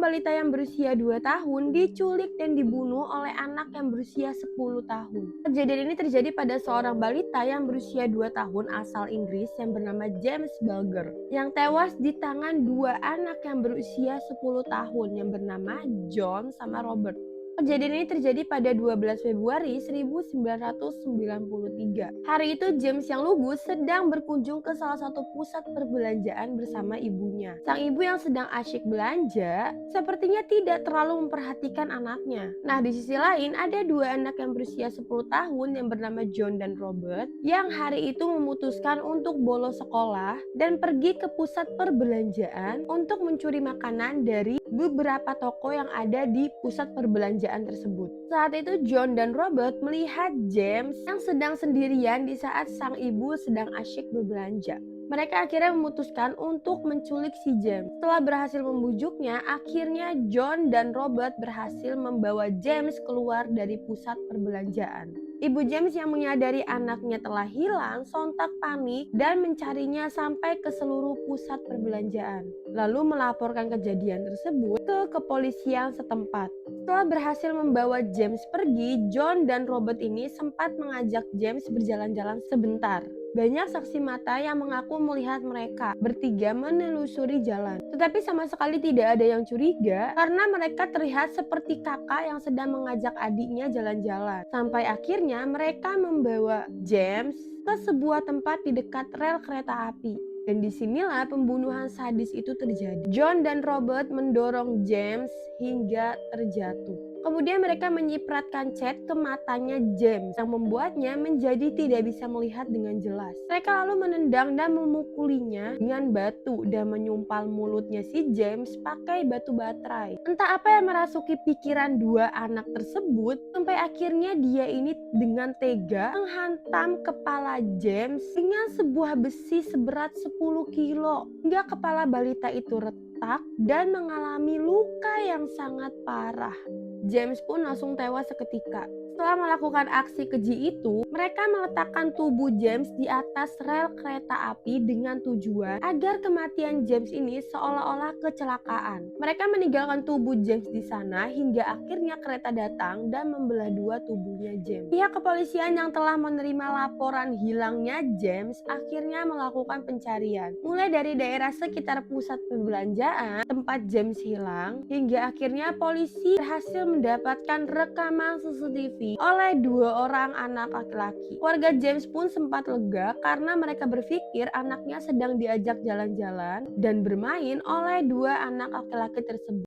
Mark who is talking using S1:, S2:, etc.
S1: balita yang berusia 2 tahun diculik dan dibunuh oleh anak yang berusia 10 tahun. Kejadian ini terjadi pada seorang balita yang berusia 2 tahun asal Inggris yang bernama James Bulger, yang tewas di tangan dua anak yang berusia 10 tahun yang bernama John sama Robert. Kejadian ini terjadi pada 12 Februari 1993. Hari itu James yang lugu sedang berkunjung ke salah satu pusat perbelanjaan bersama ibunya. Sang ibu yang sedang asyik belanja sepertinya tidak terlalu memperhatikan anaknya. Nah, di sisi lain ada dua anak yang berusia 10 tahun yang bernama John dan Robert yang hari itu memutuskan untuk bolos sekolah dan pergi ke pusat perbelanjaan untuk mencuri makanan dari beberapa toko yang ada di pusat perbelanjaan tersebut. Saat itu John dan Robert melihat James yang sedang sendirian di saat sang ibu sedang asyik berbelanja. Mereka akhirnya memutuskan untuk menculik si James. Setelah berhasil membujuknya, akhirnya John dan Robert berhasil membawa James keluar dari pusat perbelanjaan. Ibu James yang menyadari anaknya telah hilang sontak panik dan mencarinya sampai ke seluruh pusat perbelanjaan. Lalu melaporkan kejadian tersebut ke kepolisian setempat. Setelah berhasil membawa James pergi, John dan Robert ini sempat mengajak James berjalan-jalan sebentar. Banyak saksi mata yang mengaku melihat mereka bertiga menelusuri jalan. Tetapi sama sekali tidak ada yang curiga karena mereka terlihat seperti kakak yang sedang mengajak adiknya jalan-jalan. Sampai akhirnya mereka membawa James ke sebuah tempat di dekat rel kereta api. Dan disinilah pembunuhan sadis itu terjadi. John dan Robert mendorong James hingga terjatuh. Kemudian mereka menyipratkan cat ke matanya James yang membuatnya menjadi tidak bisa melihat dengan jelas. Mereka lalu menendang dan memukulinya dengan batu dan menyumpal mulutnya si James pakai batu baterai. Entah apa yang merasuki pikiran dua anak tersebut sampai akhirnya dia ini dengan tega menghantam kepala James dengan sebuah besi seberat 10 kilo hingga kepala balita itu retak dan mengalami luka yang sangat parah. James pun langsung tewas seketika. Setelah melakukan aksi keji itu, mereka meletakkan tubuh James di atas rel kereta api dengan tujuan agar kematian James ini seolah-olah kecelakaan. Mereka meninggalkan tubuh James di sana hingga akhirnya kereta datang dan membelah dua tubuhnya James. Pihak kepolisian yang telah menerima laporan hilangnya James akhirnya melakukan pencarian. Mulai dari daerah sekitar pusat perbelanjaan tempat James hilang, hingga akhirnya polisi berhasil mendapatkan rekaman CCTV oleh dua orang anak laki-laki. Keluarga James pun sempat lega karena mereka berpikir anaknya sedang diajak jalan-jalan dan bermain oleh dua anak laki-laki tersebut.